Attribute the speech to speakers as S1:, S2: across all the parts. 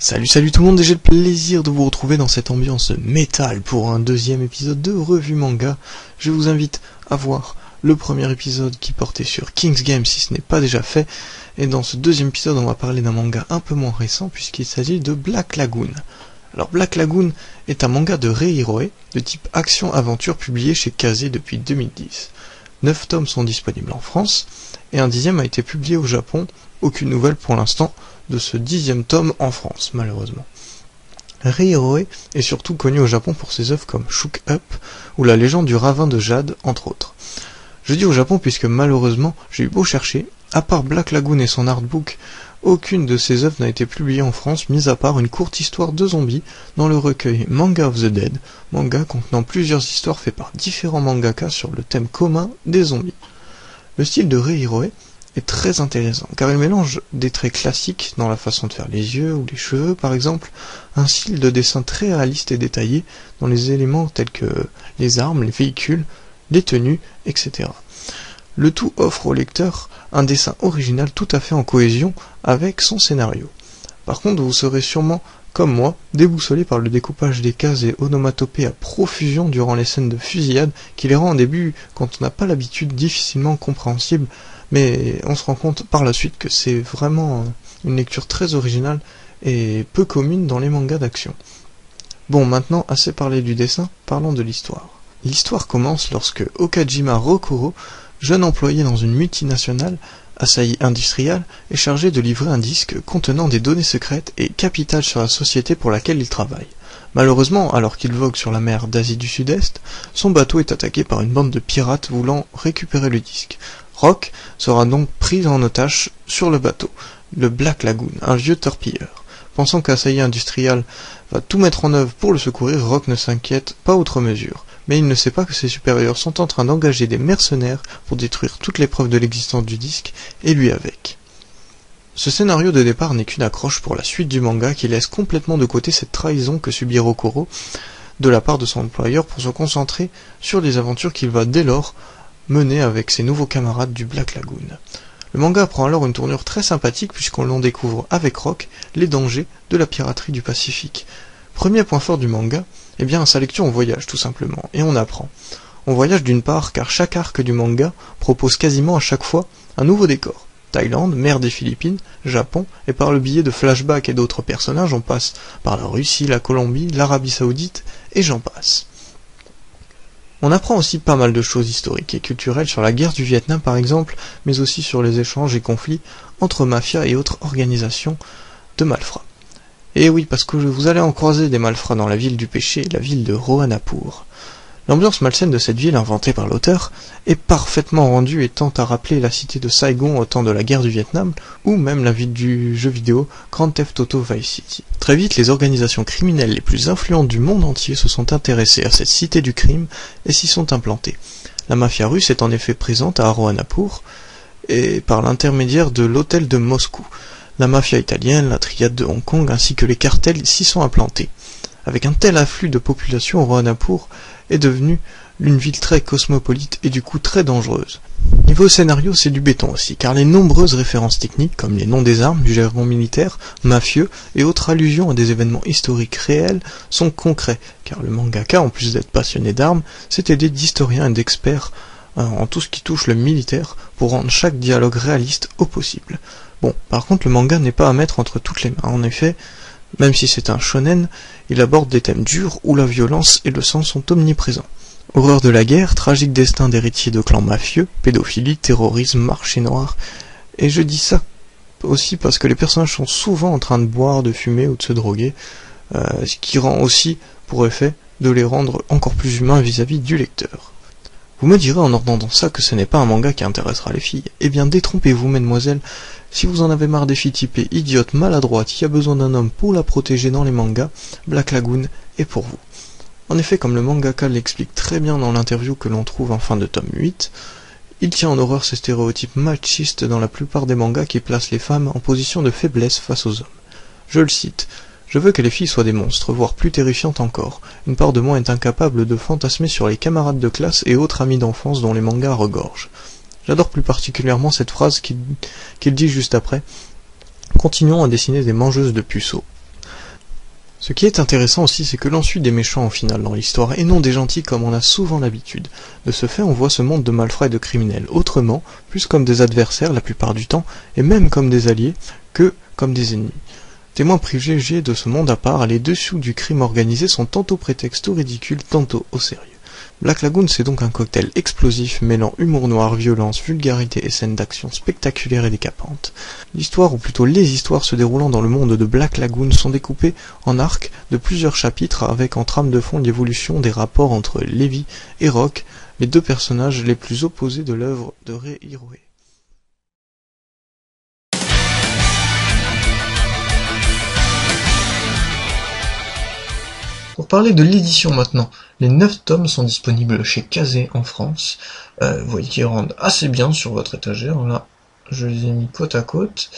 S1: Salut tout le monde, et j'ai le plaisir de vous retrouver dans cette ambiance métal pour un deuxième épisode de Revue Manga. Je vous invite à voir le premier épisode qui portait sur King's Game si ce n'est pas déjà fait, et dans ce deuxième épisode on va parler d'un manga un peu moins récent puisqu'il s'agit de Black Lagoon. Alors Black Lagoon est un manga de Rei Hiroe de type action-aventure publié chez Kazé depuis 2010. 9 tomes sont disponibles en France, et un 10e a été publié au Japon. Aucune nouvelle pour l'instant de ce 10e tome en France, malheureusement. Rei Hiroe est surtout connu au Japon pour ses œuvres comme Shook Up ou La légende du ravin de Jade, entre autres. Je dis au Japon puisque malheureusement, j'ai eu beau chercher, à part Black Lagoon et son artbook, aucune de ses œuvres n'a été publiée en France, mis à part une courte histoire de zombies dans le recueil Manga of the Dead, manga contenant plusieurs histoires faites par différents mangaka sur le thème commun des zombies. Le style de Rei Hiroe est très intéressant, car il mélange des traits classiques dans la façon de faire les yeux ou les cheveux par exemple, un style de dessin très réaliste et détaillé dans les éléments tels que les armes, les véhicules, les tenues, etc. Le tout offre au lecteur un dessin original tout à fait en cohésion avec son scénario. Par contre, vous serez sûrement, comme moi, déboussolé par le découpage des cases et onomatopées à profusion durant les scènes de fusillade qui les rend au début, quand on n'a pas l'habitude, difficilement compréhensibles, mais on se rend compte par la suite que c'est vraiment une lecture très originale et peu commune dans les mangas d'action. Bon, maintenant, assez parlé du dessin, parlons de l'histoire. L'histoire commence lorsque Okajima Rokuro, jeune employé dans une multinationale, Asahi Industrial, est chargé de livrer un disque contenant des données secrètes et capitales sur la société pour laquelle il travaille. Malheureusement, alors qu'il vogue sur la mer d'Asie du Sud-Est, son bateau est attaqué par une bande de pirates voulant récupérer le disque. Rock sera donc pris en otage sur le bateau, le Black Lagoon, un vieux torpilleur. Pensant qu'Asahi Industrial va tout mettre en œuvre pour le secourir, Rock ne s'inquiète pas outre mesure. Mais il ne sait pas que ses supérieurs sont en train d'engager des mercenaires pour détruire toutes les preuves de l'existence du disque, et lui avec. Ce scénario de départ n'est qu'une accroche pour la suite du manga qui laisse complètement de côté cette trahison que subit Rokuro de la part de son employeur pour se concentrer sur les aventures qu'il va dès lors mener avec ses nouveaux camarades du Black Lagoon. Le manga prend alors une tournure très sympathique puisqu'on l'on découvre avec Rock les dangers de la piraterie du Pacifique. Premier point fort du manga, eh bien sa lecture on voyage tout simplement, et on apprend. On voyage d'une part car chaque arc du manga propose quasiment à chaque fois un nouveau décor. Thaïlande, mer des Philippines, Japon, et par le biais de flashbacks et d'autres personnages, on passe par la Russie, la Colombie, l'Arabie Saoudite, et j'en passe. On apprend aussi pas mal de choses historiques et culturelles sur la guerre du Vietnam par exemple, mais aussi sur les échanges et conflits entre mafias et autres organisations de malfrats. Et oui, parce que vous allez en croiser des malfrats dans la ville du péché, la ville de Rohanapur. L'ambiance malsaine de cette ville inventée par l'auteur est parfaitement rendue et tend à rappeler la cité de Saigon au temps de la guerre du Vietnam, ou même la ville du jeu vidéo Grand Theft Auto Vice City. Très vite, les organisations criminelles les plus influentes du monde entier se sont intéressées à cette cité du crime et s'y sont implantées. La mafia russe est en effet présente à Rohanapur, et par l'intermédiaire de l'hôtel de Moscou. La mafia italienne, la triade de Hong Kong ainsi que les cartels s'y sont implantés. Avec un tel afflux de population, Rohanapur est devenue une ville très cosmopolite et du coup très dangereuse. Niveau scénario, c'est du béton aussi, car les nombreuses références techniques, comme les noms des armes, du jargon militaire, mafieux et autres allusions à des événements historiques réels, sont concrets, car le mangaka, en plus d'être passionné d'armes, s'est aidé d'historiens et d'experts en tout ce qui touche le militaire pour rendre chaque dialogue réaliste au possible. Bon, par contre, le manga n'est pas à mettre entre toutes les mains. En effet, même si c'est un shonen, il aborde des thèmes durs où la violence et le sang sont omniprésents. Horreur de la guerre, tragique destin d'héritiers de clans mafieux, pédophilie, terrorisme, marché noir. Et je dis ça aussi parce que les personnages sont souvent en train de boire, de fumer ou de se droguer, ce qui rend aussi pour effet de les rendre encore plus humains vis-à-vis du lecteur. Vous me direz en entendant ça que ce n'est pas un manga qui intéressera les filles. Eh bien détrompez-vous mesdemoiselles, si vous en avez marre des filles typées idiotes, maladroites, qui a besoin d'un homme pour la protéger dans les mangas, Black Lagoon est pour vous. En effet, comme le mangaka l'explique très bien dans l'interview que l'on trouve en fin de tome 8, il tient en horreur ces stéréotypes machistes dans la plupart des mangas qui placent les femmes en position de faiblesse face aux hommes. Je le cite. Je veux que les filles soient des monstres, voire plus terrifiantes encore. Une part de moi est incapable de fantasmer sur les camarades de classe et autres amis d'enfance dont les mangas regorgent. J'adore plus particulièrement cette phrase qu'il dit juste après. Continuons à dessiner des mangeuses de puceaux. Ce qui est intéressant aussi, c'est que l'on suit des méchants au final dans l'histoire, et non des gentils comme on a souvent l'habitude. De ce fait, on voit ce monde de malfrats et de criminels autrement, plus comme des adversaires la plupart du temps, et même comme des alliés, que comme des ennemis. Témoin privilégié de ce monde à part, les dessous du crime organisé sont tantôt prétexte au ridicule, tantôt au sérieux. Black Lagoon, c'est donc un cocktail explosif mêlant humour noir, violence, vulgarité et scènes d'action spectaculaires et décapantes. L'histoire, ou plutôt les histoires se déroulant dans le monde de Black Lagoon sont découpées en arcs de plusieurs chapitres avec en trame de fond l'évolution des rapports entre Levi et Rock, les deux personnages les plus opposés de l'œuvre de Ray Hiroe. Pour parler de l'édition maintenant, les 9 tomes sont disponibles chez Kazé en France. Vous voyez qu'ils rendent assez bien sur votre étagère. Là, je les ai mis côte à côte.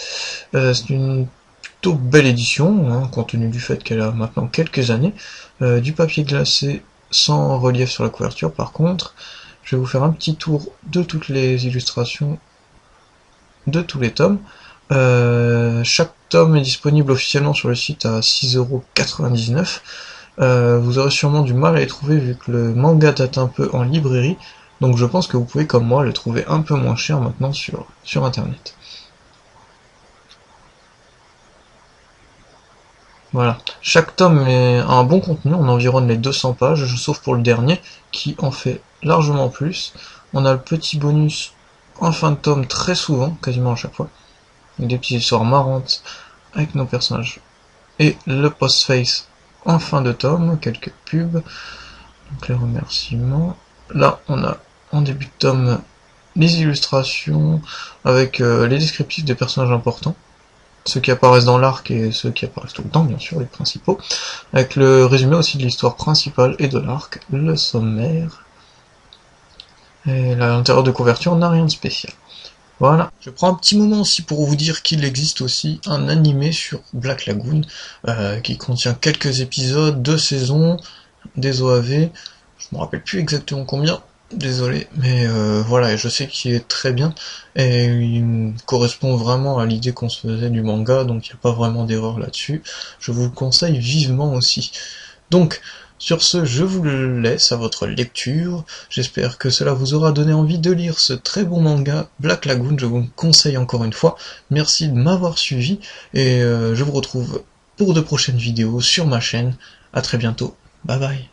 S1: C'est une plutôt belle édition, hein, compte tenu du fait qu'elle a maintenant quelques années. Du papier glacé sans relief sur la couverture. Par contre, je vais vous faire un petit tour de toutes les illustrations de tous les tomes. Chaque tome est disponible officiellement sur le site à 6,99 €. Vous aurez sûrement du mal à les trouver vu que le manga date un peu en librairie, donc je pense que vous pouvez comme moi le trouver un peu moins cher maintenant sur internet. Voilà, chaque tome a un bon contenu, on environne les 200 pages, sauf pour le dernier, qui en fait largement plus. On a le petit bonus en fin de tome très souvent, quasiment à chaque fois, avec des petites histoires marrantes avec nos personnages. Et le post-face en fin de tome, quelques pubs, donc les remerciements. Là, on a en début de tome les illustrations avec les descriptifs des personnages importants, ceux qui apparaissent dans l'arc et ceux qui apparaissent tout le temps, bien sûr, les principaux, avec le résumé aussi de l'histoire principale et de l'arc, le sommaire, et l'intérieur de couverture n'a rien de spécial. Voilà. Je prends un petit moment aussi pour vous dire qu'il existe aussi un animé sur Black Lagoon qui contient quelques épisodes, 2 saisons, des OAV, je me rappelle plus exactement combien, désolé, mais voilà, je sais qu'il est très bien et il correspond vraiment à l'idée qu'on se faisait du manga, donc il n'y a pas vraiment d'erreur là-dessus. Je vous le conseille vivement aussi. Donc, sur ce, je vous le laisse à votre lecture. J'espère que cela vous aura donné envie de lire ce très bon manga Black Lagoon. Je vous le conseille encore une fois. Merci de m'avoir suivi et je vous retrouve pour de prochaines vidéos sur ma chaîne. À très bientôt. Bye bye.